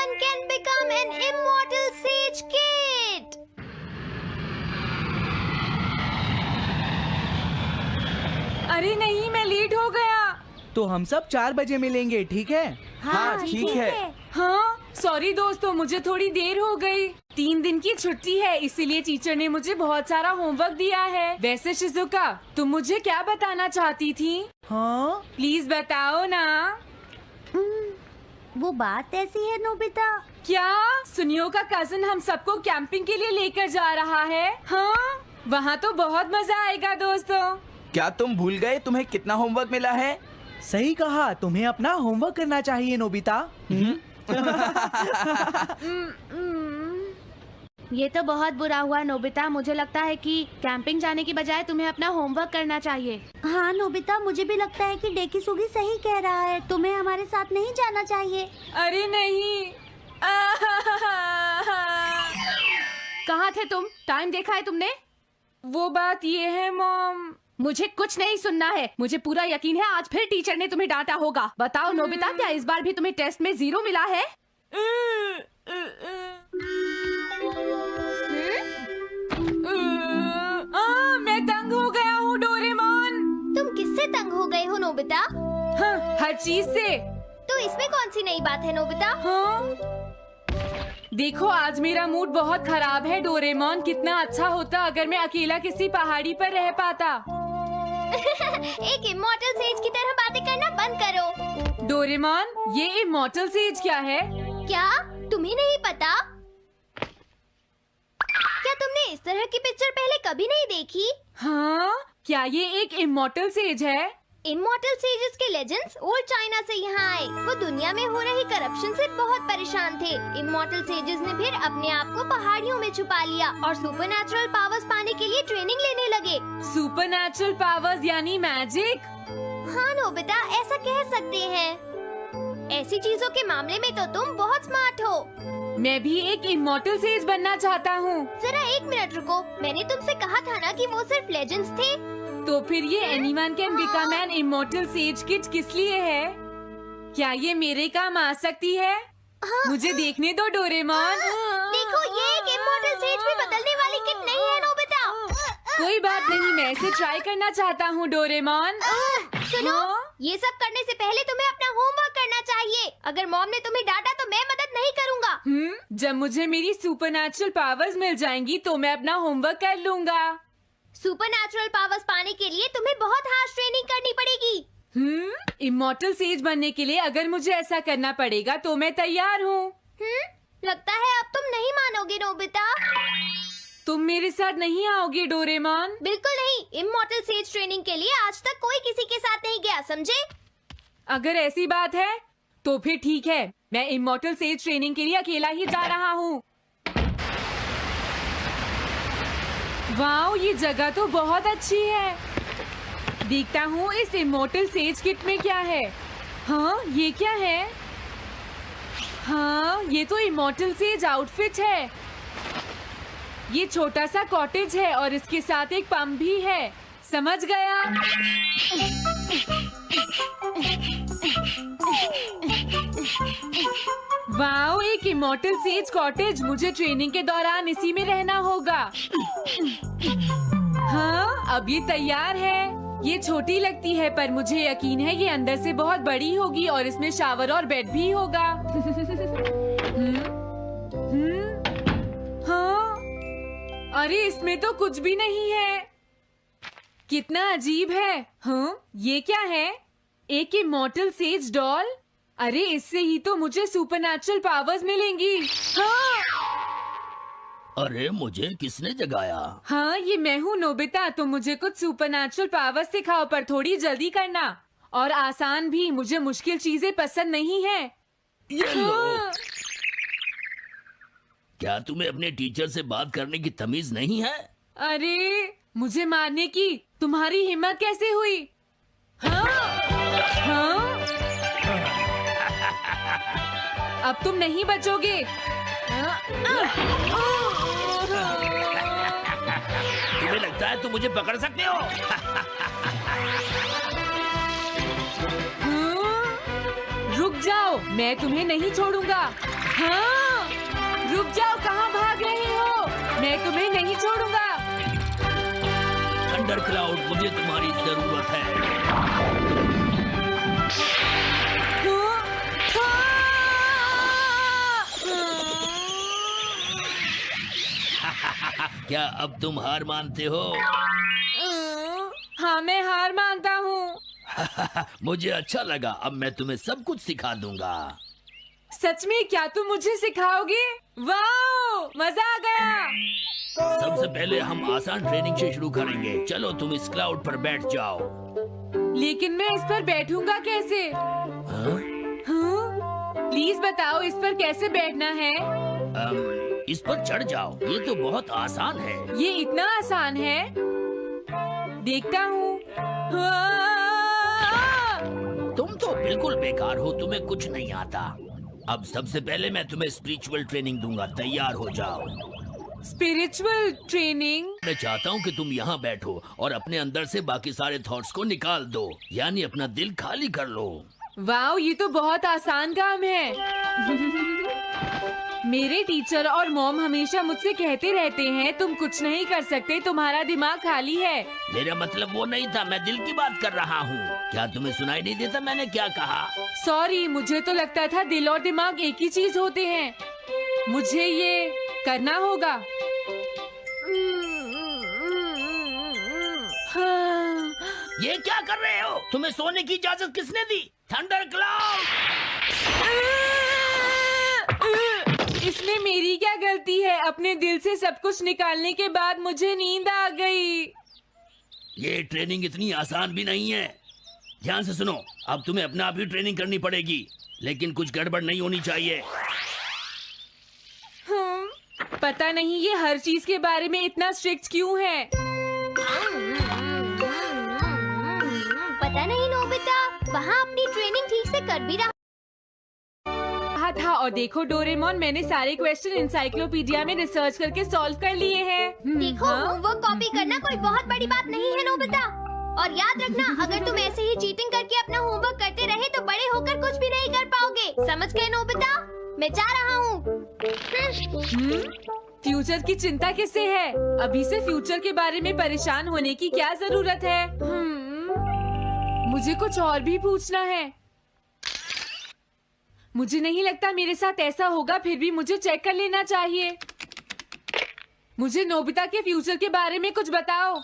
man can become an immortal sage kid. अरे नहीं, मैं लेट हो गया। तो हम सब 4 बजे मिलेंगे, ठीक है? हाँ ठीक है। हाँ सॉरी दोस्तों, मुझे थोड़ी देर हो गई। 3 दिन की छुट्टी है, इसीलिए टीचर ने मुझे बहुत सारा होमवर्क दिया है। वैसे शिजुका, तुम मुझे क्या बताना चाहती थी? हाँ, प्लीज बताओ ना। वो बात ऐसी है नोबिता। क्या सुनियो का कजन हम सबको कैंपिंग के लिए लेकर जा रहा है? हाँ, वहाँ तो बहुत मजा आएगा दोस्तों। क्या तुम भूल गए तुम्हें कितना होमवर्क मिला है? सही कहा, तुम्हें अपना होमवर्क करना चाहिए नोबिता। ये तो बहुत बुरा हुआ नोबिता। मुझे लगता है कि कैंपिंग जाने की बजाय तुम्हें अपना होमवर्क करना चाहिए। हाँ नोबिता, मुझे भी लगता है कि डेकिसुगी सही कह रहा है। तुम्हें हमारे साथ नहीं जाना चाहिए। अरे नहीं। कहाँ थे तुम? टाइम देखा है तुमने? वो बात ये है मॉम। मुझे कुछ नहीं सुनना है। मुझे पूरा यकीन है आज फिर टीचर ने तुम्हें डांटा होगा। बताओ नोबिता, क्या इस बार भी तुम्हें टेस्ट में 0 मिला है? मैं तंग हो गया हूँ डोरेमोन। तुम किससे तंग हो गए हो नोबिता? हाँ, हर चीज से। तो इसमें कौन सी नई बात है नोबिता? हाँ? देखो आज मेरा मूड बहुत खराब है डोरेमोन। कितना अच्छा होता अगर मैं अकेला किसी पहाड़ी पर रह पाता। एक इमॉर्टल सेज की तरह बातें करना बंद करो। डोरेमोन, ये इमॉर्टल सेज क्या है? क्या तुम्हें नहीं पता? क्या तुमने इस तरह की पिक्चर पहले कभी नहीं देखी? हाँ, क्या ये एक इमॉर्टल सेज है? इमॉर्टल सेजेस के लेजेंड्स ओल्ड चाइना से यहाँ आए। वो दुनिया में हो रही करप्शन से बहुत परेशान थे। इमॉर्टल सेजेस ने फिर अपने आप को पहाड़ियों में छुपा लिया और सुपरनैचुरल पावर्स पाने के लिए ट्रेनिंग लेने लगे। सुपरनैचुरल पावर्स यानी मैजिक? हाँ नोबिता, ऐसा कह सकते हैं। ऐसी चीजों के मामले में तो तुम बहुत स्मार्ट हो। मैं भी एक इमॉर्टल सेज बनना चाहता हूँ। जरा 1 मिनट रुको। मैंने तुमसे कहा था ना कि वो सिर्फ लेजेंड्स थे। तो फिर ये anyone can become an immortal says kid किस लिए है? क्या ये मेरे काम आ सकती है? मुझे देखने दो डोरेमोन। देखो, ये एक इमॉर्टल सेज भी बदलने वाली किड नहीं है नोबिता। कोई बात नहीं, मैं इसे ट्राई करना चाहता हूँ डोरेमोन। सुनो, ये सब करने से पहले तुम्हें अपना होमवर्क करना चाहिए। अगर मॉम ने तुम्हें डांटा तो मैं मदद नहीं करूँगा। जब मुझे मेरी सुपरनैचुरल पावर्स मिल जाएंगी तो मैं अपना होमवर्क कर लूँगा। सुपरनैचुरल पावर्स पाने के लिए तुम्हें बहुत हार्श ट्रेनिंग करनी पड़ेगी। इमॉर्टल सेज बनने के लिए अगर मुझे ऐसा करना पड़ेगा तो मैं तैयार हूँ। लगता है अब तुम नहीं मानोगे नोबिता। तुम मेरे साथ नहीं आओगे डोरेमोन? बिल्कुल नहीं। इमॉर्टल सेज ट्रेनिंग के लिए आज तक कोई किसी के साथ नहीं गया, समझे? अगर ऐसी बात है तो फिर ठीक है, मैं इमॉर्टल सेज ट्रेनिंग के लिए अकेला ही जा रहा हूँ। वाओ, ये जगह तो बहुत अच्छी है। देखता हूँ इस इमॉर्टल सेज किट में क्या है। हाँ, ये क्या है? हाँ, ये तो इमॉर्टल सेज आउटफिट है। ये छोटा सा कॉटेज है और इसके साथ एक पंप भी है। समझ गया। वाओ, एक इमॉर्टल सेज कॉटेज। मुझे ट्रेनिंग के दौरान इसी में रहना होगा। हाँ, अब ये तैयार है। ये छोटी लगती है पर मुझे यकीन है ये अंदर से बहुत बड़ी होगी और इसमें शावर और बेड भी होगा। हाँ, अरे इसमें तो कुछ भी नहीं है। कितना अजीब है। हाँ, ये क्या है? एक इमॉर्टल सेज डॉल। अरे इससे ही तो मुझे सुपरनैचुरल पावर्स मिलेंगी। हाँ, अरे मुझे किसने जगाया? हाँ, ये मैं हूँ नोबिता। तुम मुझे कुछ सुपरनैचुरल पावर्स सिखाओ पर थोड़ी जल्दी करना और आसान भी। मुझे मुश्किल चीजें पसंद नहीं है। ये लो। हाँ। क्या तुम्हें अपने टीचर से बात करने की तमीज नहीं है? अरे मुझे मारने की तुम्हारी हिम्मत कैसे हुई? हाँ? हाँ? अब तुम नहीं बचोगे। तुम्हें लगता है तुम मुझे पकड़ सकते हो? रुक जाओ, मैं तुम्हें नहीं छोड़ूंगा। हाँ, रुक जाओ, कहाँ भाग रहे हो? मैं तुम्हें नहीं छोड़ूंगा। थंडर क्लाउड, मुझे तुम्हारी जरूरत है। क्या अब तुम हार मानते हो? हाँ, मैं हार मानता हूँ। मुझे अच्छा लगा, अब मैं तुम्हें सब कुछ सिखा दूंगा। सच में? क्या तुम मुझे सिखाओगे? वाओ, मजा आ गया। सबसे पहले हम आसान ट्रेनिंग से शुरू करेंगे। चलो तुम इस क्लाउड पर बैठ जाओ। लेकिन मैं इस पर बैठूंगा कैसे? हाँ? हाँ? प्लीज बताओ, इस पर कैसे बैठना है? इस पर चढ़ जाओ, ये तो बहुत आसान है। ये इतना आसान है? देखता हूँ। तुम तो बिल्कुल बेकार हो, तुम्हें कुछ नहीं आता। अब सबसे पहले मैं तुम्हें स्पिरिचुअल ट्रेनिंग दूंगा, तैयार हो जाओ। Spiritual training? मैं चाहता हूँ कि तुम यहाँ बैठो और अपने अंदर से बाकी सारे थॉट्स को निकाल दो, यानी अपना दिल खाली कर लो। वाओ, ये तो बहुत आसान काम है। मेरे टीचर और मॉम हमेशा मुझसे कहते रहते हैं, तुम कुछ नहीं कर सकते, तुम्हारा दिमाग खाली है। मेरा मतलब वो नहीं था, मैं दिल की बात कर रहा हूँ। क्या तुम्हें सुनाई नहीं देता मैंने क्या कहा? सॉरी, मुझे तो लगता था दिल और दिमाग एक ही चीज होते हैं। मुझे ये करना होगा। हाँ। ये क्या कर रहे हो? तुम्हें सोने की इजाजत किसने दी? Thunder cloud! इसमें मेरी क्या गलती है? अपने दिल से सब कुछ निकालने के बाद मुझे नींद आ गई। ये ट्रेनिंग इतनी आसान भी नहीं है। ध्यान से सुनो, अब तुम्हें अपने आप ही ट्रेनिंग करनी पड़ेगी, लेकिन कुछ गड़बड़ नहीं होनी चाहिए। पता नहीं ये हर चीज के बारे में इतना स्ट्रिक्ट क्यों है। पता नहीं नोबिता, वहाँ अपनी ट्रेनिंग ठीक से कर भी रहा था। और देखो डोरेमोन, मैंने सारे क्वेश्चन एनसाइक्लोपीडिया में रिसर्च करके सॉल्व कर लिए हैं। देखो, होमवर्क कॉपी करना कोई बहुत बड़ी बात नहीं है नोबिता। और याद रखना, अगर तुम ऐसे ही चीटिंग करके अपना होमवर्क करते रहे तो बड़े होकर कुछ भी नहीं कर पाओगे। समझ गए नोबिता? मैं जा रहा हूँ। फ्यूचर की चिंता किससे है? अभी से फ्यूचर के बारे में परेशान होने की क्या जरूरत है? मुझे कुछ और भी पूछना है। मुझे नहीं लगता मेरे साथ ऐसा होगा, फिर भी मुझे चेक कर लेना चाहिए। मुझे नोबिता के फ्यूचर के बारे में कुछ बताओ।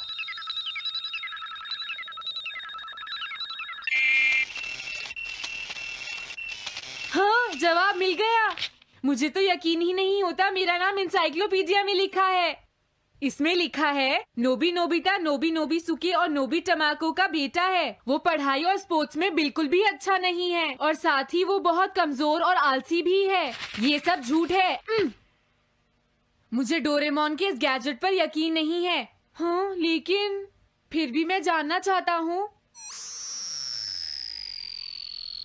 हाँ, जवाब मिल गया। मुझे तो यकीन ही नहीं होता, मेरा नाम एनसाइक्लोपीडिया में लिखा है। इसमें लिखा है नोबी नोबिता नोबी नोबिसुके और नोबी टमाको का बेटा है। वो पढ़ाई और स्पोर्ट्स में बिल्कुल भी अच्छा नहीं है और साथ ही वो बहुत कमजोर और आलसी भी है। ये सब झूठ है। मुझे डोरेमोन के इस गैजेट पर यकीन नहीं है। हाँ, लेकिन फिर भी मैं जानना चाहता हूँ।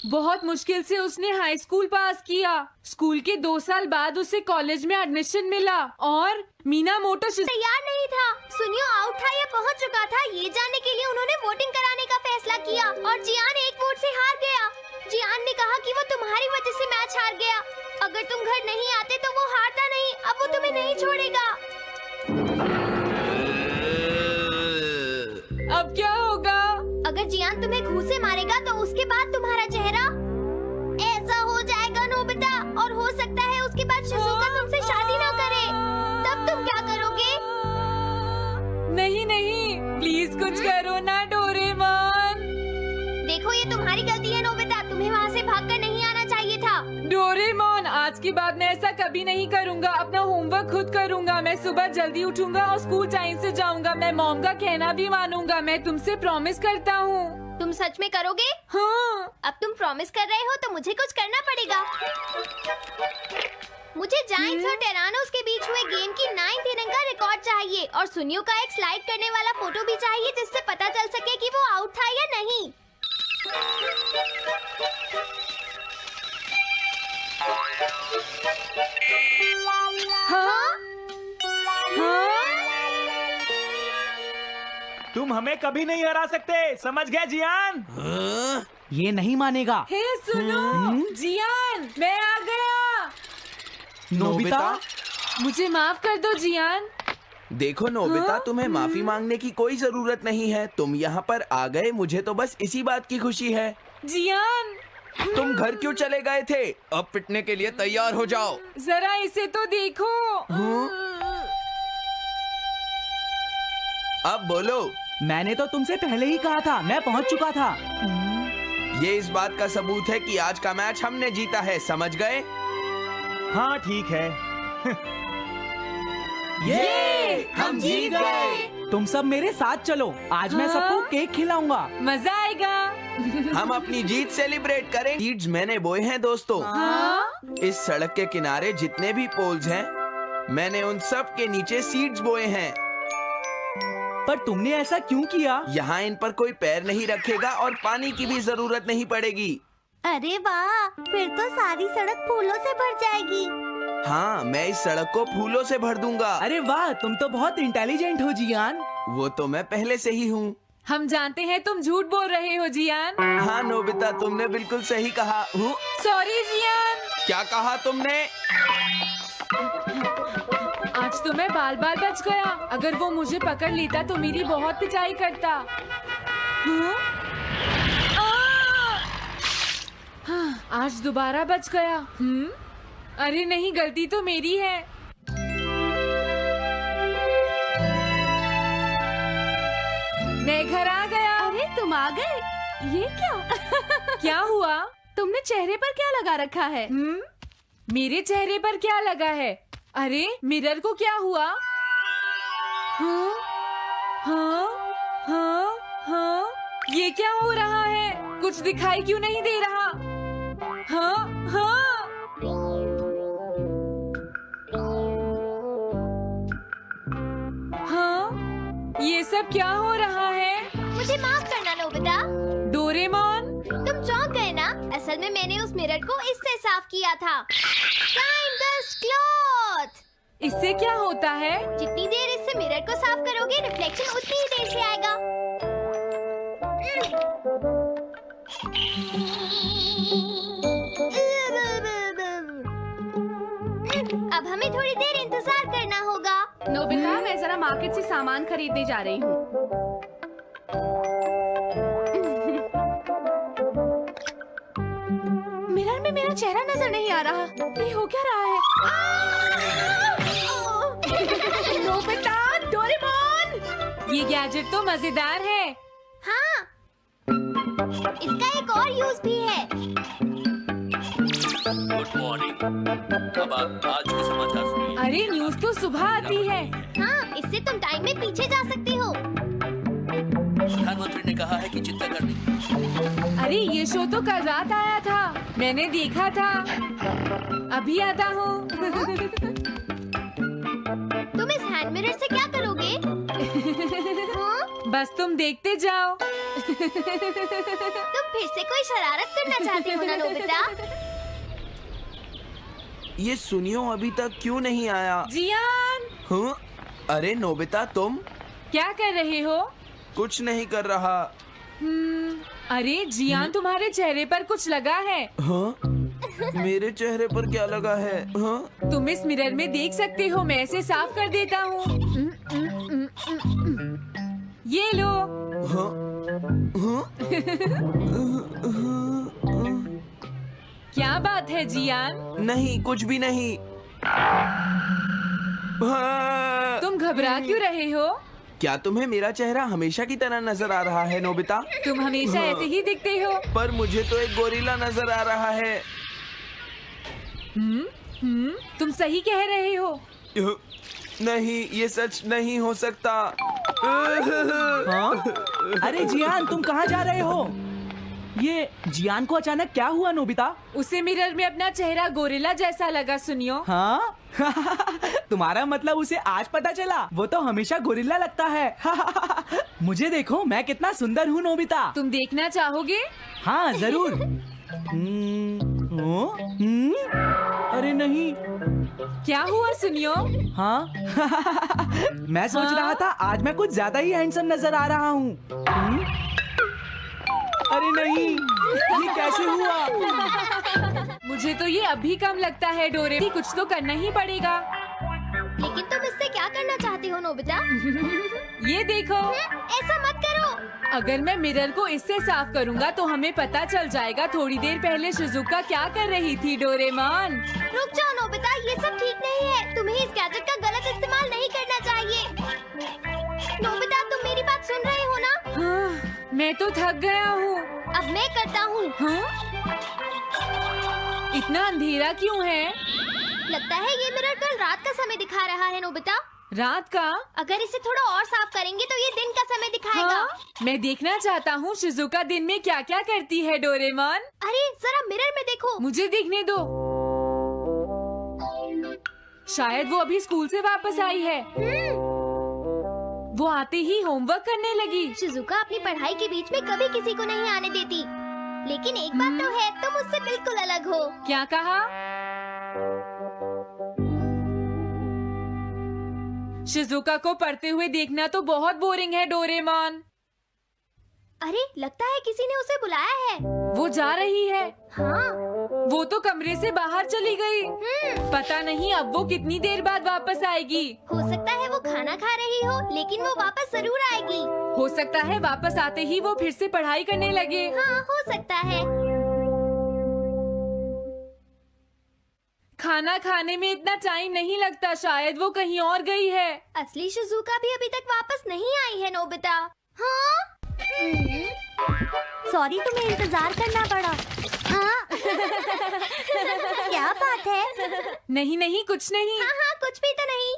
बहुत मुश्किल से उसने हाई स्कूल पास किया। स्कूल के 2 साल बाद उसे कॉलेज में एडमिशन मिला और मीनामोटो तैयार नहीं था। सुनियो आउट था या पहुंच चुका था, ये जानने के लिए उन्होंने वोटिंग कराने का फैसला किया और जियान एक वोट से हार गया। जियान ने कहा कि वो तुम्हारी वजह से मैच हार गया। अगर तुम घर नहीं आते तो वो हारता नहीं। अब वो तुम्हें नहीं छोड़ेगा। अब क्या होगा? अगर जियान तुम्हें घूंसे मारेगा तो उसके बाद तुम्हारा चेहरा ऐसा हो जाएगा नोबिता, और हो सकता है उसके बाद शिज़ुका तुमसे शादी ना करे। तब तुम क्या करोगे? नहीं नहीं, प्लीज कुछ करो ना डोरेमोन। देखो, ये तुम्हारी गलती है नोबिता, तुम्हें वहाँ से भागकर नहीं आना चाहिए था। डोरेमोन, आज के बाद मैं ऐसा कभी नहीं करूँगा। अपना होमवर्क खुद करूँगा। मैं सुबह जल्दी उठूंगा और स्कूल टाइम से जाऊँगा। मैं मॉम का कहना भी मानूंगा। मैं तुमसे प्रॉमिस करता हूँ। तुम सच में करोगे? हाँ। अब तुम प्रॉमिस कर रहे हो तो मुझे कुछ करना पड़ेगा। मुझे जायंट्स और टेरानोस के बीच हुए गेम की 9th इनिंग का रिकॉर्ड चाहिए और सुनियो का एक स्लाइड करने वाला फोटो भी चाहिए, जिससे पता चल सके कि वो आउट था या नहीं। हाँ? हाँ? तुम हमें कभी नहीं हरा सकते, समझ गए जियान? हाँ? ये नहीं मानेगा। हे सुनो, जियान, मैं आ गया। नोबिता? मुझे माफ कर दो जियान। देखो नोबिता, हाँ? तुम्हें माफी मांगने की कोई जरूरत नहीं है। तुम यहाँ पर आ गए, मुझे तो बस इसी बात की खुशी है। जियान, तुम घर क्यों चले गए थे? अब पिटने के लिए तैयार हो जाओ। जरा इसे तो देखो। अब बोलो। मैंने तो तुमसे पहले ही कहा था, मैं पहुंच चुका था। ये इस बात का सबूत है कि आज का मैच हमने जीता है, समझ गए? हाँ ठीक है। ये हम जीत गए। तुम सब मेरे साथ चलो, आज मैं सबको केक खिलाऊंगा। मजा आएगा। हम अपनी जीत सेलिब्रेट करें। सीड्स मैंने बोए हैं दोस्तों। हाँ? इस सड़क के किनारे जितने भी पोल्स हैं, मैंने उन सब के नीचे सीड्स बोए हैं। पर तुमने ऐसा क्यों किया? यहाँ इन पर कोई पैर नहीं रखेगा और पानी की भी जरूरत नहीं पड़ेगी। अरे वाह, फिर तो सारी सड़क फूलों से भर जाएगी। हाँ, मैं इस सड़क को फूलों से भर दूंगा। अरे वाह, तुम तो बहुत इंटेलिजेंट हो जियान। वो तो मैं पहले से ही हूँ। हम जानते हैं तुम झूठ बोल रहे हो जियान। हाँ नोबिता, तुमने बिल्कुल सही कहा। Sorry Gian. क्या कहा तुमने? आज तो मैं बाल बाल बच गया। अगर वो मुझे पकड़ लेता तो मेरी बहुत पिटाई करता। हाँ? हाँ, आज दोबारा बच गया। अरे नहीं, गलती तो मेरी है। मैं घर आ गया। अरे तुम आ गए, ये क्या? क्या हुआ? तुमने चेहरे पर क्या लगा रखा है? मेरे चेहरे पर क्या लगा है? अरे मिरर को क्या हुआ? हाँ, हाँ, हाँ, हाँ, ये क्या हो रहा है? कुछ दिखाई क्यों नहीं दे रहा? हाँ, हाँ। हाँ, ये सब क्या हो रहा है? मुझे माफ करना नोबिता। डोरेमोन, तुम चौंक गए ना? असल में मैंने उस मिरर को इससे साफ किया था। Time dust cloth. इससे क्या होता है? जितनी देर इससे मिरर को साफ करोगे, रिफ्लेक्शन उतनी ही देर से आएगा। अब हमें थोड़ी देर इंतजार करना होगा। नोबिता, मैं जरा मार्केट से सामान खरीदने जा रही हूँ। मिरर में मेरा चेहरा नजर नहीं आ रहा। ये हो क्या रहा है? Nobita, Doraemon! ये गैजेट तो मजेदार है। हाँ, इसका एक और यूज भी है। Good morning. अब आप आज के समाचार सुनिए। अरे न्यूज तो सुबह आती है। हाँ, इससे तुम टाइम में पीछे जा सकते हो। प्रधानमंत्री ने कहा है कि चिंता करनी। अरे ये शो तो कल रात आया था, मैंने देखा था। अभी आता हूँ। तुम इस हैंड मिरर से क्या करोगे? हाँ? बस तुम देखते जाओ। तुम फिर से कोई शरारत करना चाहते हो ना नोबिता? ये सुनियो अभी तक क्यों नहीं आया? जियान, हाँ? अरे नोबिता, तुम क्या कर रहे हो? कुछ नहीं कर रहा। अरे जियान, तुम्हारे चेहरे पर कुछ लगा है। हाँ? मेरे चेहरे पर क्या लगा है? हाँ? तुम इस मिरर में देख सकते हो, मैं इसे साफ कर देता हूँ। ये लो। हाँ? हाँ? क्या बात है जियान? नहीं, कुछ भी नहीं। हाँ। तुम घबरा क्यों रहे हो? क्या तुम्हें मेरा चेहरा हमेशा की तरह नजर आ रहा है नोबिता? तुम हमेशा ऐसे ही दिखते हो। पर मुझे तो एक गोरिल्ला नजर आ रहा है। तुम सही कह रहे हो। नहीं, ये सच नहीं हो सकता। हाँ? अरे जियान, तुम कहाँ जा रहे हो? ये जियान को अचानक क्या हुआ नोबिता? उसे मिरर में अपना चेहरा गोरिल्ला जैसा लगा। सुनियो। हाँ? तुम्हारा मतलब उसे आज पता चला? वो तो हमेशा गोरिल्ला लगता है। मुझे देखो, मैं कितना सुंदर हूँ नोबिता। तुम देखना चाहोगे? हाँ जरूर। अरे नहीं। क्या हुआ सुनियो? हाँ? मैं सोच रहा था आज मैं कुछ ज्यादा ही हैंडसम नजर आ रहा हूँ। अरे नहीं, ये कैसे हुआ? मुझे तो ये अभी कम लगता है डोरेमोन, कुछ तो करना ही पड़ेगा। लेकिन तुम इससे क्या करना चाहते हो नोबिता? ये देखो, ऐसा मत करो। अगर मैं मिरर को इससे साफ करूंगा तो हमें पता चल जाएगा थोड़ी देर पहले शिजुका क्या कर रही थी। डोरेमोन रुक जाओ नोबिता, ये सब ठीक नहीं है। तुम्हें इस गैजेट का गलत इस्तेमाल नहीं करना चाहिए। नोबिता, तुम मेरी बात सुन रहे हो ना? हाँ, मैं तो थक गया हूँ। अब मैं करता हूँ। हाँ? इतना अंधेरा क्यों है? लगता है ये मिरर कल रात का समय दिखा रहा है नोबिता। रात का? अगर इसे थोड़ा और साफ करेंगे तो ये दिन का समय दिखाएगा। हाँ? मैं देखना चाहता हूँ शिजुका दिन में क्या क्या करती है। डोरेमोन अरे जरा मिरर में देखो। मुझे देखने दो। शायद वो अभी स्कूल से वापस आई है। वो आते ही होमवर्क करने लगी। शिजुका अपनी पढ़ाई के बीच में कभी किसी को नहीं आने देती। लेकिन एक बात तो है, तुम उससे बिल्कुल अलग हो। क्या कहा? शिजुका को पढ़ते हुए देखना तो बहुत बोरिंग है डोरेमोन। अरे लगता है किसी ने उसे बुलाया है। वो जा रही है। हाँ। वो तो कमरे से बाहर चली गई। पता नहीं अब वो कितनी देर बाद वापस आएगी। हो सकता है वो खाना खा रही हो, लेकिन वो वापस जरूर आएगी। हो सकता है वापस आते ही वो फिर से पढ़ाई करने लगे। हाँ, हो सकता है। खाना खाने में इतना टाइम नहीं लगता, शायद वो कहीं और गई है। असली शिजुका भी अभी तक वापस नहीं आई है नोबिता। हाँ? सॉरी, तुम्हें इंतजार करना पड़ा। हाँ। क्या बात है? नहीं नहीं, कुछ नहीं। हाँ हाँ, कुछ भी तो नहीं।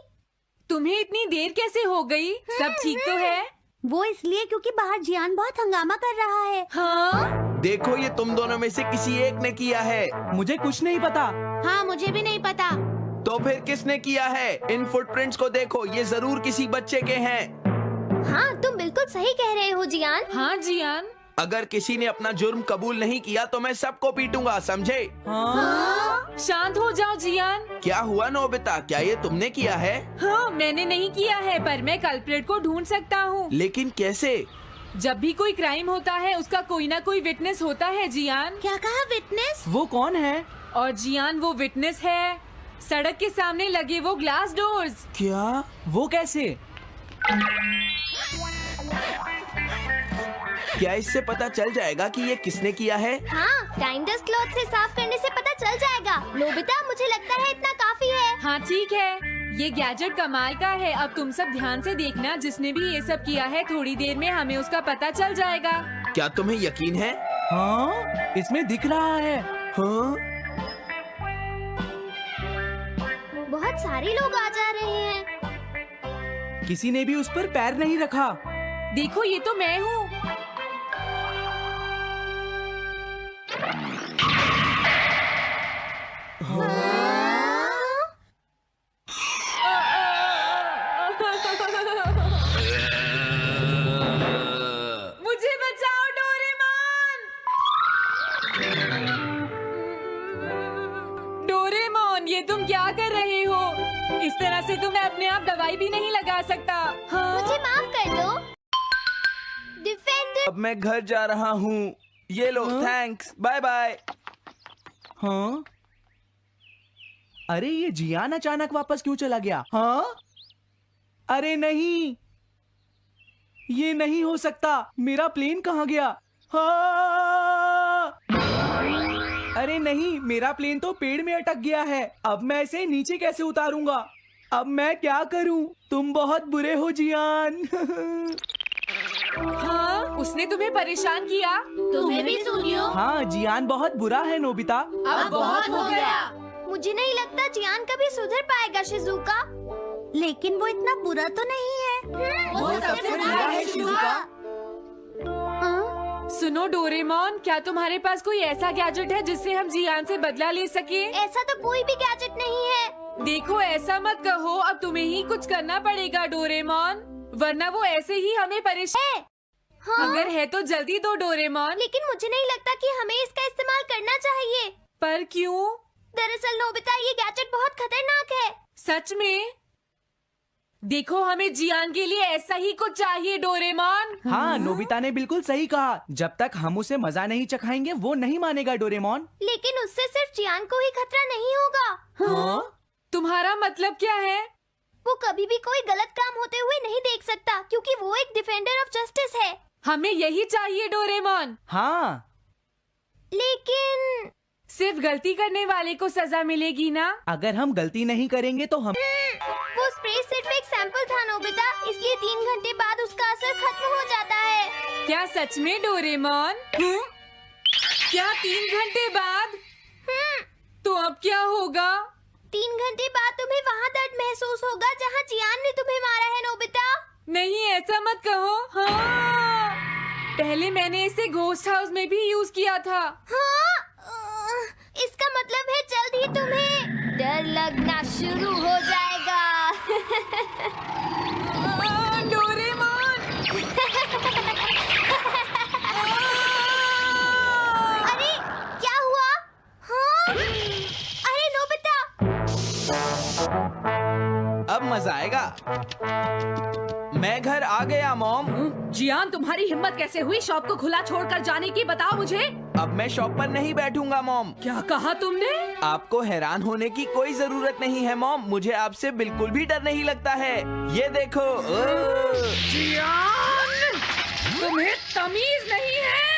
तुम्हें इतनी देर कैसे हो गई? सब ठीक तो है? वो इसलिए क्योंकि बाहर जियान बहुत हंगामा कर रहा है। हाँ? देखो, ये तुम दोनों में से किसी एक ने किया है। मुझे कुछ नहीं पता। हाँ, मुझे भी नहीं पता। तो फिर किसने किया है? इन फुटप्रिंट्स को देखो, ये जरूर किसी बच्चे के हैं। हाँ, तुम बिल्कुल सही कह रहे हो जियान। हाँ जियान। अगर किसी ने अपना जुर्म कबूल नहीं किया तो मैं सबको पीटूंगा, समझे? हाँ? शांत हो जाओ जियान। क्या हुआ नोबिता, क्या ये तुमने किया है? हाँ, मैंने नहीं किया है, पर मैं कल्प्रेट को ढूंढ सकता हूँ। लेकिन कैसे? जब भी कोई क्राइम होता है उसका कोई ना कोई विटनेस होता है जियान। क्या कहा? विटनेस? वो कौन है? और जियान वो विटनेस है। सड़क के सामने लगे वो ग्लास डोर्स। क्या? वो कैसे? क्या इससे पता चल जाएगा कि ये किसने किया है? हाँ, टाइम डस्ट क्लॉथ से साफ करने से पता चल जाएगा। नोबिता, मुझे लगता है इतना काफी है। हाँ ठीक है, ये गैजेट कमाल का है। अब तुम सब ध्यान से देखना, जिसने भी ये सब किया है थोड़ी देर में हमें उसका पता चल जाएगा। क्या तुम्हें यकीन है? हाँ, इसमें दिख रहा है। हाँ? बहुत सारे लोग आ जा रहे हैं। किसी ने भी उस पर पैर नहीं रखा। देखो, ये तो मैं हूँ। मुझे बचाओ डोरेमोन। डोरेमोन, ये तुम क्या कर रहे हो? इस तरह से तो मैं अपने आप दवाई भी नहीं लगा सकता। हाँ? मुझे माफ कर दो। डिफेंडर। अब मैं घर जा रहा हूँ। ये लो, थैंक्स, बाय बाय। हाँ? अरे ये जियान अचानक वापस क्यों चला गया? हाँ? अरे नहीं, ये नहीं हो सकता। मेरा प्लेन कहाँ गया? हाँ! अरे नहीं, मेरा प्लेन तो पेड़ में अटक गया है। अब मैं इसे नीचे कैसे उतारूंगा? अब मैं क्या करूं? तुम बहुत बुरे हो जियान। हाँ? उसने तुम्हें परेशान किया? तुम्हें भी सुनियो। हाँ, जियान बहुत बुरा है नोबिता। अब बहुत हो गया। मुझे नहीं लगता जियान कभी सुधर पाएगा शिजुका। लेकिन वो इतना बुरा तो नहीं है। वो सबसे बुरा है शिजुका। हाँ? सुनो डोरेमोन, क्या तुम्हारे पास कोई ऐसा गैजेट है जिससे हम जियान से बदला ले सके? ऐसा तो कोई भी गैजेट नहीं है। देखो, ऐसा मत कहो। अब तुम्हें ही कुछ करना पड़ेगा डोरेमोन, वरना वो ऐसे ही हमें परेशान। हाँ? अगर है तो जल्दी दो डोरेमोन। लेकिन मुझे नहीं लगता कि हमें इसका इस्तेमाल करना चाहिए। पर क्यों? दरअसल नोबिता, ये गैजेट बहुत खतरनाक है। सच में? देखो, हमें जियान के लिए ऐसा ही कुछ चाहिए डोरेमोन। हाँ, नोबिता ने बिल्कुल सही कहा। जब तक हम उसे मजा नहीं चखाएंगे वो नहीं मानेगा डोरेमोन। लेकिन उससे सिर्फ चियान को ही खतरा नहीं होगा। हाँ? तुम्हारा मतलब क्या है? वो कभी भी कोई गलत काम होते हुए नहीं देख सकता, क्योंकि वो एक डिफेंडर ऑफ जस्टिस है। हमें यही चाहिए डोरेमोन। हाँ, लेकिन सिर्फ गलती करने वाले को सजा मिलेगी ना? अगर हम गलती नहीं करेंगे तो हम वो स्प्रे सिर्फ एक सैंपल था नोबिता, इसलिए 3 घंटे बाद उसका असर खत्म हो जाता है। क्या सच में डोरेमोन? क्या 3 घंटे बाद? तो अब क्या होगा? 3 घंटे बाद तुम्हें वहाँ दर्द महसूस होगा जहाँ चियान ने तुम्हें मारा है नोबिता। नहीं, ऐसा मत कहो। हाँ, पहले मैंने इसे घोस्ट हाउस में भी यूज किया था। हाँ, इसका मतलब है जल्द ही तुम्हें डर लगना शुरू हो जाएगा। डोरेमोन! अरे क्या हुआ? हाँ? अरे नोबिता! अब मजा आएगा। मैं घर आ गया मॉम। जियान, तुम्हारी हिम्मत कैसे हुई शॉप को खुला छोड़कर जाने की? बताओ मुझे। अब मैं शॉप पर नहीं बैठूंगा मॉम। क्या कहा तुमने? आपको हैरान होने की कोई जरूरत नहीं है मॉम, मुझे आपसे बिल्कुल भी डर नहीं लगता है। ये देखो। जियान, तुम्हें तमीज नहीं है।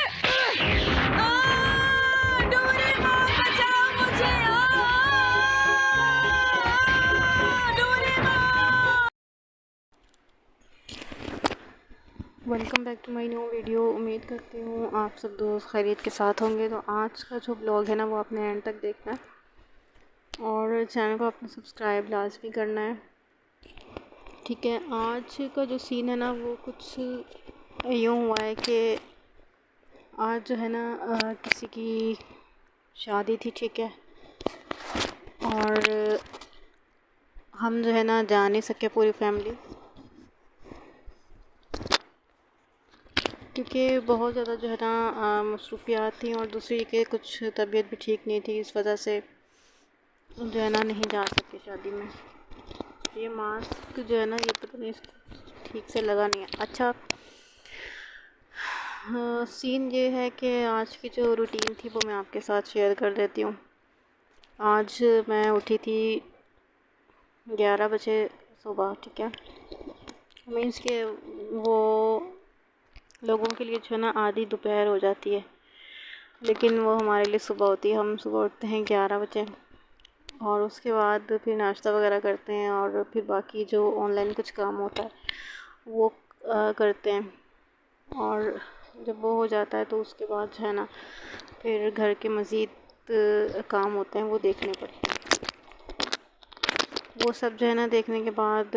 डोरेमोन, बचाओ मुझे! Doraemon! Welcome back to my new video. उम्मीद करती हूँ आप सब दोस्त खैरियत के साथ होंगे। तो आज का जो ब्लॉग है ना वो आपने एंड तक देखना है और चैनल को आपने सब्सक्राइब लाजमी करना है, ठीक है। आज का जो सीन है ना वो कुछ यूँ हुआ है कि आज जो है ना किसी की शादी थी, ठीक है। और हम जो है ना जा नहीं सके पूरी फैमिली, क्योंकि बहुत ज़्यादा जो है ना मसरूफियात थी और दूसरी के कुछ तबीयत भी ठीक नहीं थी, इस वजह से जो है ना नहीं जा सके शादी में। ये मास्क जो है ना ये पता नहीं इसको ठीक से लगा नहीं है। अच्छा, सीन ये है कि आज की जो रूटीन थी वो मैं आपके साथ शेयर कर देती हूँ। आज मैं उठी थी 11 बजे सुबह, ठीक है। मीन्स के वो लोगों के लिए जो है ना आधी दोपहर हो जाती है, लेकिन वो हमारे लिए सुबह होती है। हम सुबह उठते हैं 11 बजे और उसके बाद फिर नाश्ता वगैरह करते हैं और फिर बाकी जो ऑनलाइन कुछ काम होता है वो करते हैं। और जब वो हो जाता है तो उसके बाद जो है ना फिर घर के मज़ीद काम होते हैं वो देखने पड़ते हैं। वो सब जो है ना देखने के बाद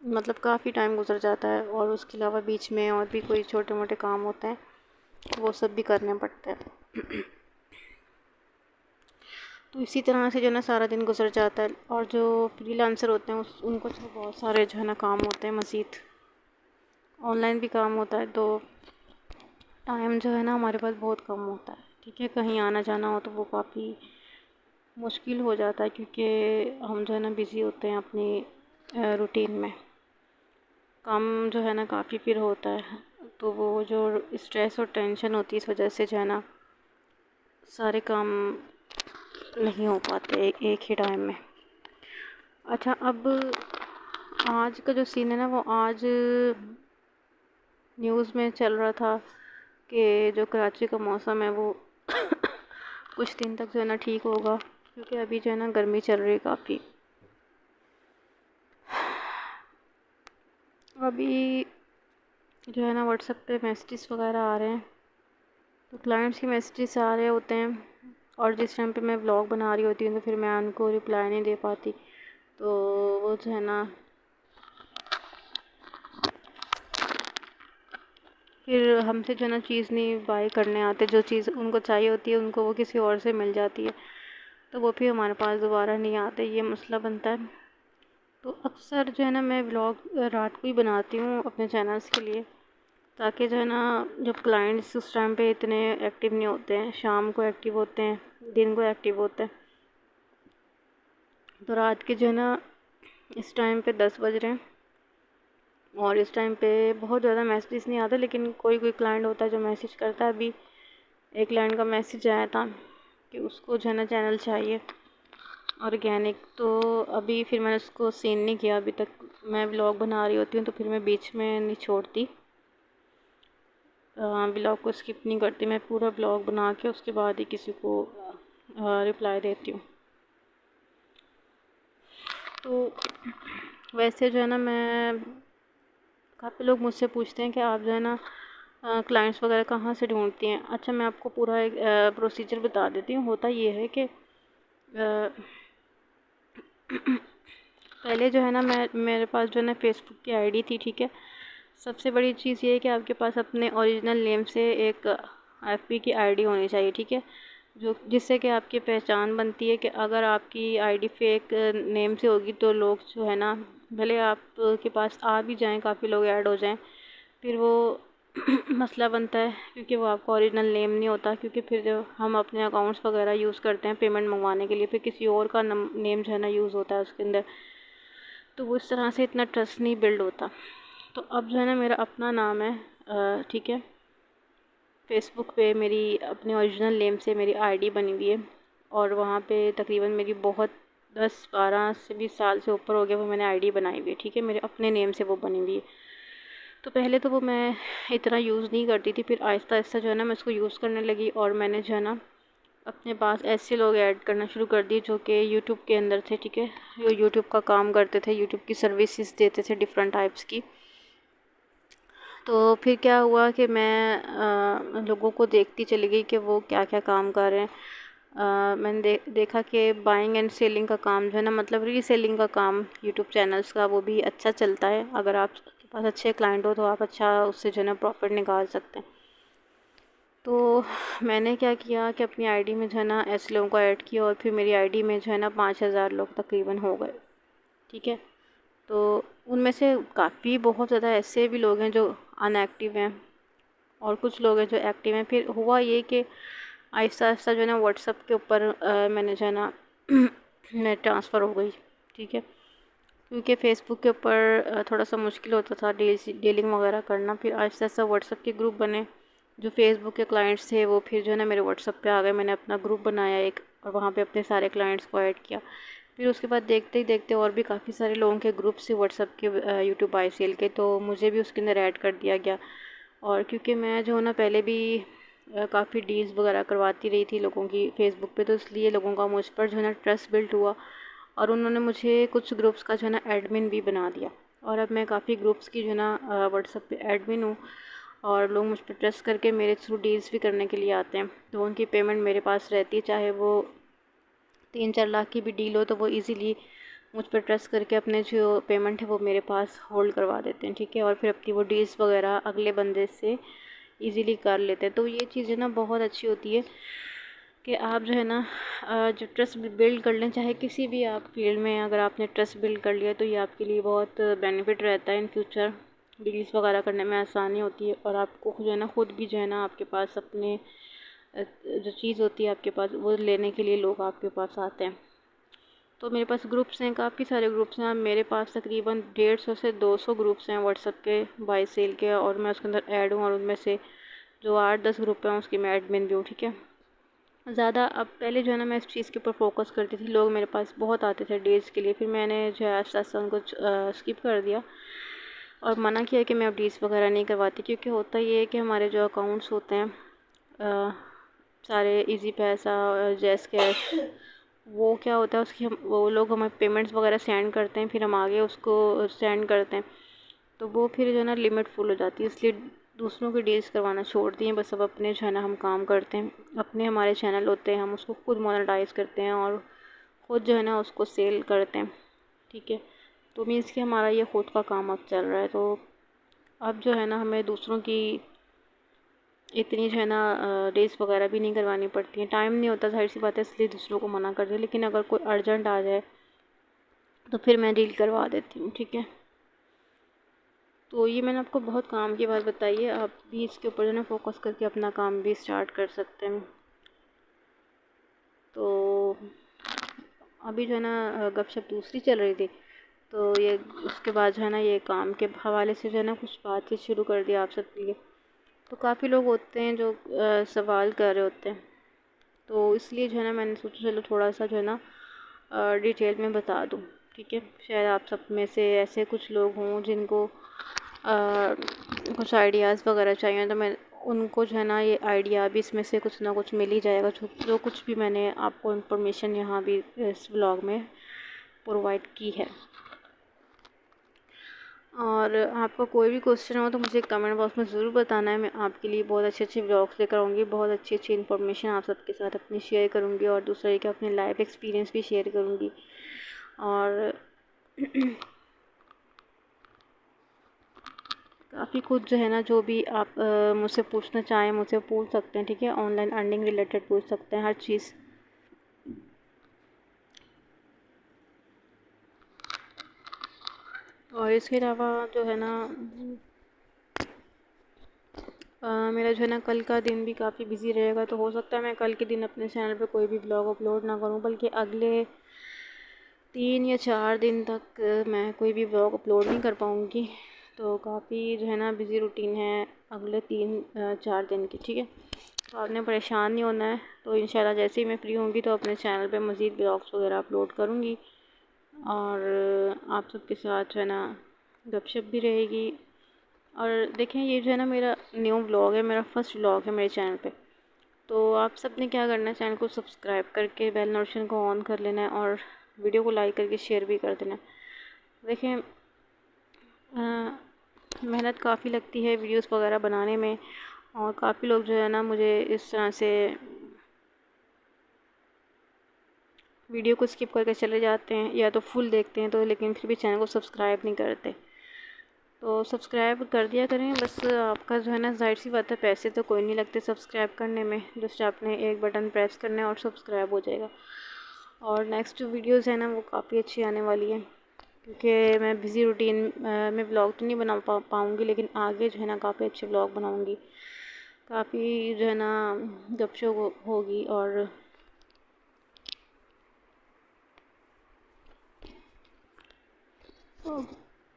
मतलब काफ़ी टाइम गुजर जाता है और उसके अलावा बीच में और भी कोई छोटे मोटे काम होते हैं वो सब भी करने पड़ते हैं। तो इसी तरह से जो है ना सारा दिन गुजर जाता है। और जो फ्रीलांसर होते हैं उनको तो बहुत सारे जो है ना काम होते हैं, मज़ीद ऑनलाइन भी काम होता है, तो टाइम जो है ना हमारे पास बहुत कम होता है, ठीक है। कहीं आना जाना हो तो वो काफ़ी मुश्किल हो जाता है, क्योंकि हम जो है ना बिज़ी होते हैं अपनी रूटीन में। काम जो है ना काफ़ी फिर होता है, तो वो जो स्ट्रेस और टेंशन होती है इस वजह से जो है ना सारे काम नहीं हो पाते एक ही टाइम में। अच्छा, अब आज का जो सीन है ना वो आज न्यूज़ में चल रहा था कि जो कराची का मौसम है वो कुछ दिन तक जो है ना ठीक होगा, क्योंकि अभी जो है ना गर्मी चल रही है काफ़ी। अभी जो है ना व्हाट्सएप पे मैसेजेस वगैरह आ रहे हैं, तो क्लाइंट्स के मैसेजेस आ रहे होते हैं और जिस टाइम पे मैं व्लॉग बना रही होती हूँ तो फिर मैं उनको रिप्लाई नहीं दे पाती, तो वो जो है ना फिर हमसे जो है ना चीज़ नहीं बाय करने आते। जो चीज़ उनको चाहिए होती है उनको वो किसी और से मिल जाती है, तो वो फिर हमारे पास दोबारा नहीं आते, ये मसला बनता है। तो अक्सर जो है ना मैं व्लॉग रात को ही बनाती हूँ अपने चैनल्स के लिए, ताकि जो है ना जब क्लाइंट्स उस टाइम पे इतने एक्टिव नहीं होते हैं, शाम को एक्टिव होते हैं, दिन को एक्टिव होते हैं। तो रात के जो है ना इस टाइम पे 10 बज रहे हैं और इस टाइम पे बहुत ज़्यादा मैसेज नहीं आता, लेकिन कोई कोई क्लाइंट होता है जो मैसेज करता है। अभी एक क्लाइंट का मैसेज आया था कि उसको जो है ना चैनल चाहिए ऑर्गेनिक, तो अभी फिर मैंने उसको सीन नहीं किया। अभी तक मैं व्लॉग बना रही होती हूँ तो फिर मैं बीच में नहीं छोड़ती, व्लॉग को स्किप नहीं करती, मैं पूरा व्लॉग बना के उसके बाद ही किसी को रिप्लाई देती हूँ। तो वैसे जो है ना, मैं काफ़ी लोग मुझसे पूछते हैं कि आप जो है ना क्लाइंट्स वगैरह कहाँ से ढूंढती हैं। अच्छा, मैं आपको पूरा एक प्रोसीजर बता देती हूँ। होता ये है कि पहले जो है ना मेरे पास जो है ना फेसबुक की आईडी थी, ठीक है। सबसे बड़ी चीज़ ये है कि आपके पास अपने ओरिजिनल नेम से एक एफबी की आईडी होनी चाहिए, ठीक है, जो जिससे कि आपकी पहचान बनती है। कि अगर आपकी आईडी फेक नेम से होगी तो लोग जो है ना, भले आपके पास आ भी जाएं, काफ़ी लोग ऐड हो जाएं, फिर वो मसला बनता है क्योंकि वो आपका ओरिजिनल नेम नहीं होता। क्योंकि फिर जो हम अपने अकाउंट्स वगैरह यूज़ करते हैं पेमेंट मंगवाने के लिए, फिर किसी और का नेम जो है ना यूज़ होता है उसके अंदर, तो वो इस तरह से इतना ट्रस्ट नहीं बिल्ड होता। तो अब जो है ना मेरा अपना नाम है, ठीक है, फेसबुक पे मेरी अपने ओरिजिनल नेम से मेरी आईडी बनी हुई है, और वहाँ पे तकरीबन मेरी बहुत 10-12 से 20 साल से ऊपर हो गया वो मैंने आईडी बनाई हुई है, ठीक है, मेरे अपने नेम से वो बनी हुई है। तो पहले तो वो मैं इतना यूज़ नहीं करती थी, फिर आहिस्ता आहिस्ता जो है ना मैं इसको यूज़ करने लगी, और मैंने जो है ना अपने पास ऐसे लोग ऐड करना शुरू कर दिए जो कि यूट्यूब के अंदर थे, ठीक है, जो यूट्यूब का काम करते थे, यूट्यूब की सर्विसेज देते थे डिफरेंट टाइप्स की। तो फिर क्या हुआ कि मैं लोगों को देखती चली गई कि वो क्या क्या काम कर रहे हैं। मैंने देखा कि बाइंग एंड सेलिंग का काम जो है ना, मतलब रीसेलिंग का काम यूट्यूब चैनल्स का, वो भी अच्छा चलता है। अगर आपके पास अच्छे क्लाइंट हो तो आप अच्छा उससे जो है ना प्रॉफिट निकाल सकते हैं। तो मैंने क्या किया कि अपनी आईडी में जो है ना ऐसे लोगों को ऐड किया, और फिर मेरी आईडी में जो है ना 5000 लोग तकरीबन हो गए, ठीक है। तो उनमें से काफ़ी बहुत ज़्यादा ऐसे भी लोग हैं जो अनएक्टिव हैं, और कुछ लोग हैं जो एक्टिव हैं। फिर हुआ ये कि आहिस्ता आहिस्ता जो है ना व्हाट्सएप के ऊपर मैंने जो है ना मैं ट्रांसफ़र हो गई, ठीक है, क्योंकि फ़ेसबुक के ऊपर थोड़ा सा मुश्किल होता था डीलिंग वगैरह करना। फिर आहिस्ता आहिस्ता व्हाट्सएप के ग्रुप बने, जो फेसबुक के क्लाइंट्स थे वो फिर जो है ना मेरे व्हाट्सएप पे आ गए। मैंने अपना ग्रुप बनाया एक, और वहाँ पे अपने सारे क्लाइंट्स को ऐड किया। फिर उसके बाद देखते ही देखते और भी काफ़ी सारे लोगों के ग्रुप से व्हाट्सएप के यूट्यूब ICL के, तो मुझे भी उसके अंदर ऐड कर दिया गया। और क्योंकि मैं जो है ना पहले भी काफ़ी डील्स वगैरह करवाती रही थी लोगों की फ़ेसबुक पे, तो इसलिए लोगों का मुझ पर जो है ना ट्रस्ट बिल्ड हुआ, और उन्होंने मुझे कुछ ग्रुप्स का जो है ना एडमिन भी बना दिया। और अब मैं काफ़ी ग्रुप्स की जो है ना व्हाट्सएप पे एडमिन हूँ, और लोग मुझ पर ट्रस्ट करके मेरे थ्रू डील्स भी करने के लिए आते हैं। तो उनकी पेमेंट मेरे पास रहती है, चाहे वो 3-4 लाख की भी डील हो, तो वो इजीली मुझ पर ट्रस्ट करके अपने जो पेमेंट है वो मेरे पास होल्ड करवा देते हैं, ठीक है, और फिर अपनी वो डील्स वगैरह अगले बंदे से इजीली कर लेते हैं। तो ये चीज़ है ना बहुत अच्छी होती है कि आप जो है ना जो ट्रस्ट बिल्ड कर लें, चाहे किसी भी आप फील्ड में अगर आपने ट्रस्ट बिल्ड कर लिया तो ये आपके लिए बहुत बेनिफिट रहता है। इन फ्यूचर डील्स वगैरह करने में आसानी होती है, और आपको जो है ना खुद भी जो है ना आपके पास अपने जो चीज़ होती है आपके पास वो लेने के लिए लोग आपके पास आते हैं। तो मेरे पास ग्रुप्स हैं, काफ़ी सारे ग्रुप्स हैं। मेरे पास तकरीबन 150 से 200 ग्रुप्स हैं व्हाट्सएप के बाय सेल के, और मैं उसके अंदर ऐड हूँ, और उनमें से जो 8-10 ग्रुप हैं उसकी मैं एडमिन भी हूँ, ठीक है। ज़्यादा अब पहले जो है ना मैं इस चीज़ के ऊपर फोकस करती थी, लोग मेरे पास बहुत आते थे डील्स के लिए, फिर मैंने जो है आस्ता आस्ता उनको स्किप कर दिया और मना किया कि मैं अब डील्स वगैरह नहीं करवाती। क्योंकि होता ये है कि हमारे जो अकाउंट्स होते हैं सारे इजी पैसा और जैस कैश, वो क्या होता है उसकी वो लोग हमें पेमेंट्स वगैरह सेंड करते हैं, फिर हम आगे उसको सेंड करते हैं, तो वो फिर जो है ना लिमिट फुल हो जाती है। इसलिए दूसरों की डील्स करवाना छोड़ दिए, बस अब अपने जो है ना हम काम करते हैं। अपने हमारे चैनल होते हैं, हम उसको खुद मोनेटाइज करते हैं और ख़ुद जो है ना उसको सेल करते हैं, ठीक है। तो मीन्स कि हमारा ये ख़ुद का काम अब चल रहा है। तो अब जो है ना हमें दूसरों की इतनी जो है ना डील्स वगैरह भी नहीं करवानी पड़ती हैं, टाइम नहीं होता, जाहिर सी बात है, इसलिए दूसरों को मना कर दिया। लेकिन अगर कोई अर्जेंट आ जाए तो फिर मैं डील करवा देती हूँ, ठीक है। तो ये मैंने आपको बहुत काम की बात बताई है, आप भी इसके ऊपर जो है ना फोकस करके अपना काम भी स्टार्ट कर सकते हैं। तो अभी जो है ना गपशप दूसरी चल रही थी, तो ये उसके बाद जो है ना ये काम के हवाले से जो है ना कुछ बातचीत शुरू कर दिया आप सबके लिए। तो काफ़ी लोग होते हैं जो सवाल कर रहे होते हैं, तो इसलिए जो है ना मैंने सोचा चलो थोड़ा सा जो है ना डिटेल में बता दूँ, ठीक है। शायद आप सब में से ऐसे कुछ लोग हों जिनको कुछ आइडियाज़ वगैरह चाहिए, तो मैं उनको जो है ना ये आइडिया भी इसमें से कुछ ना कुछ मिल ही जाएगा, जो कुछ भी मैंने आपको इन्फॉर्मेशन यहाँ भी इस व्लॉग में प्रोवाइड की है। और आपका कोई भी क्वेश्चन हो तो मुझे कमेंट बॉक्स में ज़रूर बताना है। मैं आपके लिए बहुत अच्छे व्लॉग्स लेकर आऊँगी, बहुत अच्छी इन्फॉर्मेशन आप सबके साथ अपनी शेयर करूँगी, और दूसरा कि अपनी लाइफ एक्सपीरियंस भी शेयर करूँगी। और काफ़ी कुछ जो है ना जो भी आप मुझसे पूछना चाहें मुझसे पूछ सकते हैं, ठीक है। ऑनलाइन अर्निंग रिलेटेड पूछ सकते हैं हर चीज़। और इसके अलावा जो है ना मेरा जो है ना कल का दिन भी काफ़ी बिजी रहेगा, तो हो सकता है मैं कल के दिन अपने चैनल पे कोई भी ब्लॉग अपलोड ना करूं, बल्कि अगले 3 या 4 दिन तक मैं कोई भी ब्लॉग अपलोड नहीं कर पाऊँगी। तो काफ़ी जो है ना बिज़ी रूटीन है अगले 3-4 दिन की, ठीक है। तो आपने परेशान नहीं होना है। तो इंशाल्लाह जैसे ही मैं फ्री होंगी तो अपने चैनल पे मज़ीद ब्लॉग्स वगैरह अपलोड करूँगी, और आप सबके साथ जो है ना गपशप भी रहेगी। और देखें ये जो है ना मेरा न्यू व्लॉग है, मेरा फर्स्ट व्लॉग है मेरे चैनल पे। तो आप सब ने क्या करना है, चैनल को सब्सक्राइब करके बेल नोटिफिकेशन को ऑन कर लेना है, और वीडियो को लाइक करके शेयर भी कर देना है। देखें मेहनत काफ़ी लगती है वीडियोस वगैरह बनाने में, और काफ़ी लोग जो है ना मुझे इस तरह से वीडियो को स्किप करके चले जाते हैं, या तो फुल देखते हैं तो, लेकिन फिर भी चैनल को सब्सक्राइब नहीं करते। तो सब्सक्राइब कर दिया करें बस। आपका जो है ना जाहिर सी बात है पैसे तो कोई नहीं लगते सब्सक्राइब करने में, जस्ट आपने एक बटन प्रेस करना है और सब्सक्राइब हो जाएगा। और नेक्स्ट जो वीडियोज़ है ना वो काफ़ी अच्छी आने वाली है, क्योंकि मैं बिज़ी रूटीन में ब्लॉग तो नहीं बना पाऊँगी, लेकिन आगे जो है ना काफ़ी अच्छे ब्लॉग बनाऊँगी, काफ़ी जो है ना गपशप होगी, और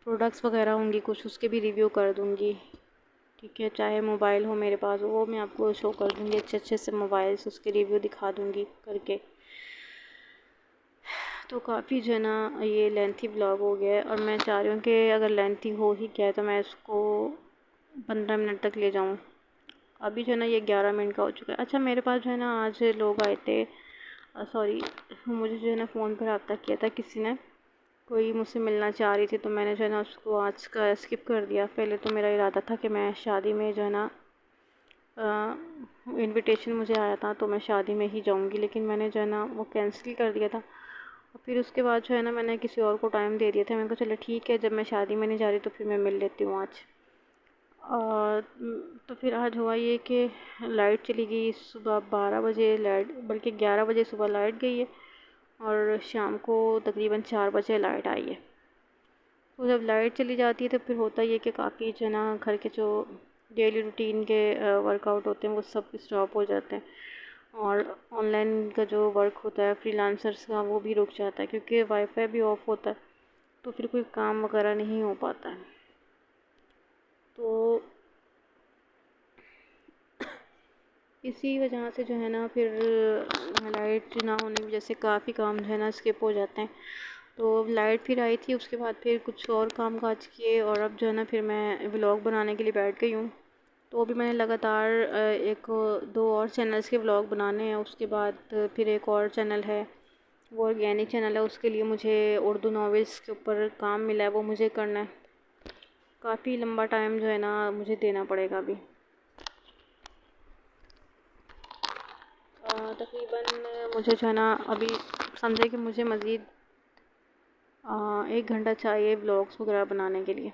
प्रोडक्ट्स वगैरह होंगी कुछ उसके भी रिव्यू कर दूँगी, ठीक है। चाहे मोबाइल हो मेरे पास वो मैं आपको शो कर दूँगी, अच्छे से मोबाइल्स उसके रिव्यू दिखा दूँगी करके। तो काफ़ी जो है ना ये लेंथी ब्लॉग हो गया है, और मैं चाह रही हूँ कि अगर लेंथी हो ही गया है तो मैं इसको 15 मिनट तक ले जाऊँ। अभी जो है ना ये 11 मिनट का हो चुका है। अच्छा मेरे पास जो है ना आज लोग आए थे, सॉरी मुझे जो है ना फ़ोन पर रब्ता किया था किसी ने, कोई मुझसे मिलना चाह रही थी, तो मैंने जो है ना उसको आज का स्किप कर दिया। पहले तो मेरा इरादा था कि मैं शादी में जो है ना इनविटेशन मुझे आया था तो मैं शादी में ही जाऊंगी, लेकिन मैंने जो है ना वो कैंसिल कर दिया था। और फिर उसके बाद जो है ना मैंने किसी और को टाइम दे दिया था। मैंने कहा चलो ठीक है, जब मैं शादी में नहीं जा रही तो फिर मैं मिल लेती हूँ आज। तो फिर आज हुआ ये कि लाइट चली गई सुबह 12 बजे, लाइट बल्कि 11 बजे सुबह लाइट गई है, और शाम को तकरीबन 4 बजे लाइट आई है। तो जब लाइट चली जाती है तो फिर होता ये कि काफ़ी जो है ना घर के जो डेली रूटीन के वर्कआउट होते हैं वो सब स्टॉप हो जाते हैं, और ऑनलाइन का जो वर्क होता है फ्रीलांसर्स का वो भी रुक जाता है, क्योंकि वाईफाई भी ऑफ होता है, तो फिर कोई काम वगैरह नहीं हो पाता है। तो इसी वजह से जो है ना फिर लाइट ना होने की वजह से काफ़ी काम जो है ना स्किप हो जाते हैं। तो लाइट फिर आई थी, उसके बाद फिर कुछ और काम काज किए, और अब जो है ना फिर मैं व्लॉग बनाने के लिए बैठ गई हूँ। तो अभी मैंने लगातार 1-2 और चैनल्स के व्लॉग बनाने हैं। उसके बाद फिर एक और चैनल है वो ऑर्गेनिक चैनल है, उसके लिए मुझे उर्दू नॉवेल्स के ऊपर काम मिला है, वो मुझे करना है। काफ़ी लंबा टाइम जो है ना मुझे देना पड़ेगा अभी। तकरीबन मुझे जो है ना अभी समझे कि मुझे मज़ीद 1 घंटा चाहिए व्लॉग्स वगैरह बनाने के लिए।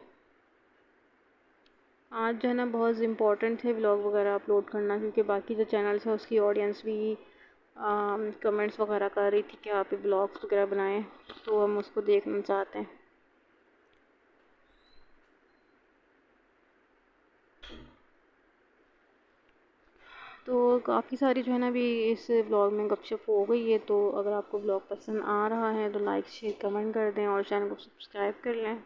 आज जो है ना बहुत इम्पोर्टेंट है व्लॉग वगैरह अपलोड करना, क्योंकि बाकी जो चैनल्स है उसकी ऑडियंस भी कमेंट्स वगैरह कर रही थी कि आप व्लॉग्स वगैरह बनाएं, तो हम उसको देखना चाहते हैं। तो काफ़ी सारी जो है ना अभी इस ब्लॉग में गपशप हो गई है। तो अगर आपको ब्लॉग पसंद आ रहा है तो लाइक शेयर कमेंट कर दें और चैनल को सब्सक्राइब कर लें।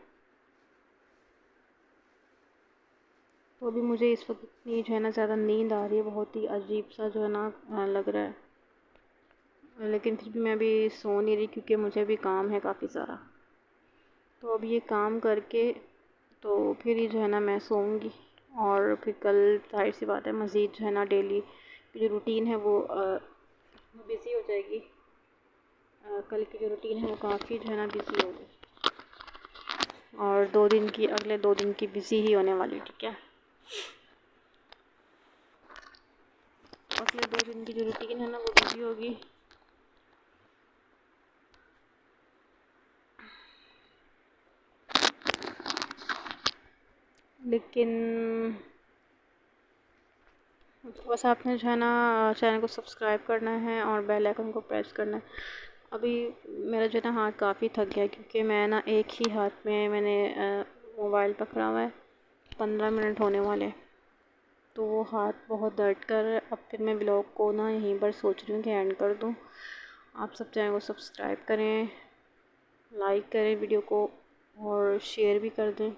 तो अभी मुझे इस वक्त इतनी जो है ना ज़्यादा नींद आ रही है, बहुत ही अजीब सा जो है ना लग रहा है, लेकिन फिर भी मैं अभी सो नहीं रही क्योंकि मुझे भी काम है काफ़ी सारा। तो अभी ये काम करके तो फिर ही जो है ना मैं सोऊंगी और फिर कल जाहिर सी बात है मज़ीद जो है ना डेली की जो रूटीन है वो बिज़ी हो जाएगी। कल की जो रूटीन है वो काफ़ी जो है ना बिज़ी होगी और अगले 2 दिन की बिज़ी ही होने वाली। ठीक है, अगले 2 दिन की जो रूटीन है ना वो बिज़ी होगी। लेकिन बस आपने जो है ना चैनल को सब्सक्राइब करना है और बेल आइकन को प्रेस करना है। अभी मेरा जो है ना हाथ काफ़ी थक गया क्योंकि मैं ना एक ही हाथ में मैंने मोबाइल पकड़ा हुआ है, 15 मिनट होने वाले, तो वो हाथ बहुत दर्द कर रहा है। अब फिर मैं ब्लॉग को ना यहीं पर सोच रही हूँ कि एंड कर दूँ। आप सब चैनल को सब्सक्राइब करें, लाइक करें वीडियो को और शेयर भी कर दें।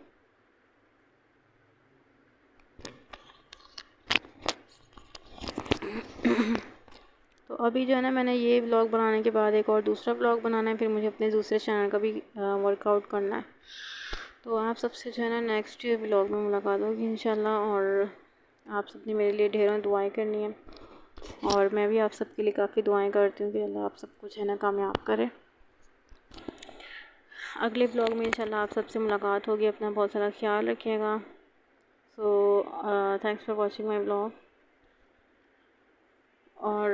तो अभी जो है ना मैंने ये व्लॉग बनाने के बाद एक और दूसरा व्लॉग बनाना है, फिर मुझे अपने दूसरे चैनल का भी वर्कआउट करना है। तो आप सबसे जो है ना नेक्स्ट व्लॉग में मुलाकात होगी इंशाल्लाह, और आप सबने मेरे लिए ढेरों दुआएं करनी है और मैं भी आप सबके लिए काफ़ी दुआएं करती हूँ कि अल्लाह आप सब कुछ है ना कामयाब करे। अगले व्लॉग में इंशाल्लाह आप सबसे मुलाकात होगी। अपना बहुत सारा ख्याल रखिएगा। So thanks for watching my vlog. और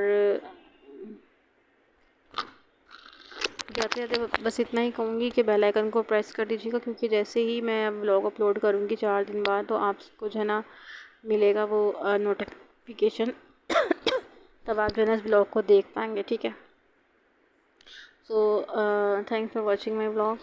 जाते जाते बस इतना ही कहूँगी कि बेल आइकन को प्रेस कर दीजिएगा, क्योंकि जैसे ही मैं व्लॉग अपलोड करूँगी 4 दिन बाद तो आपको जो है ना मिलेगा वो नोटिफिकेशन तब आप जो है ना इस ब्लॉग को देख पाएंगे। ठीक है, so thanks for watching my vlog.